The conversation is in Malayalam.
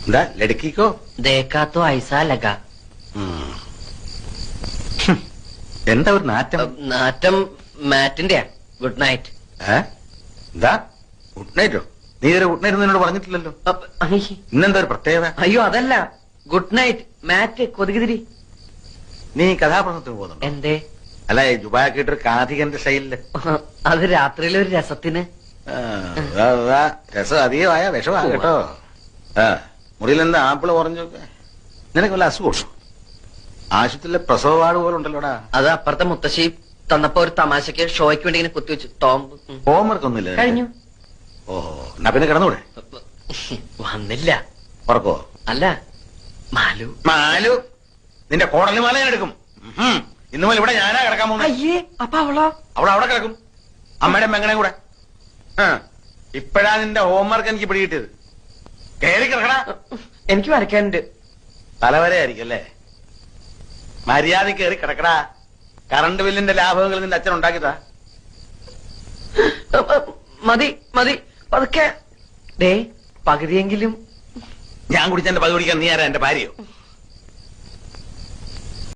എന്താ ലടുക്കിക്കോ? देखा तो ऐसा लगा. എന്താ ഒരു നാറ്റം? നാറ്റം മാറ്റിന്റെ. Good night. എന്താ ഗുഡ് നൈറ്റോ? നീ ഇതൊരു ഗുഡ് നൈറ്റ് എന്നോട് പറഞ്ഞിട്ടില്ലല്ലോ. ഇന്നെന്താ ഒരു പ്രത്യേകത? അയ്യോ അതല്ല, ഗുഡ് നൈറ്റ് മാറ്റ് കൊതുകുതിരി. നീ കഥാപ്രസംഗത്തിന് പോകുന്നുണ്ടോ? എന്തേ? അല്ല ജുബാക്കിട്ടൊരു കാഥികന്റെ സ്റ്റൈലില്. അത് രാത്രിയിലെ ഒരു രസത്തിന്. രസം അധികമായ വിഷമാ കേട്ടോ. മുറിയിൽ എന്താ ആപ്പിള് പറഞ്ഞൊക്കെ? നിനക്ക് വല്ല അസുഖം? ആശുപത്രിയിലെ പ്രസവ വാർഡ് പോലെ ഉണ്ടല്ലോടാ. അത് അപ്പുറത്തെ മുത്തശ്ശി തന്നപ്പോ ഒരു തമാശക്ക് ഷോയ്ക്ക് വേണ്ടി ഇങ്ങനെ കുത്തിവെച്ചു. ടോംബ് ഹോംവർക്ക് ഒന്നുമില്ല കഴിഞ്ഞു. ഓഹോ, എന്നാ പിന്നെ കിടന്നൂടെ? വന്നില്ല. ഉറക്കോ? അല്ല, മാലു. മാലു നിന്റെ കോടലി മാല ഞാൻ എടുക്കും. ഇന്നു മുതൽ ഇവിടെ ഞാനാ കിടക്കാൻ പോകുന്നത്. അയ്യേ, അപ്പൊ അവളോ? അവിടെ കിടക്കും, അമ്മയുടെ മെങ്ങണേ കൂടെ. ഇപ്പഴാ നിന്റെ ഹോംവർക്ക് എനിക്ക് പിടികിട്ടിയത്. കയറി കിടക്കടാ. എനിക്ക് വരയ്ക്കാനുണ്ട്. തലവരെയായിരിക്കും അല്ലേ? മര്യാദ കയറി കിടക്കടാ. കറണ്ട് ബില്ലിന്റെ ലാഭങ്ങൾ നിന്റെ അച്ഛൻ ഉണ്ടാക്കിയതാ. മതി മതി, പതുക്കെ. പകുതിയെങ്കിലും. ഞാൻ കുടിച്ചെന്റെ പകുതി കുടിക്കാൻ നീ ആരാ? എന്റെ ഭാര്യയോ?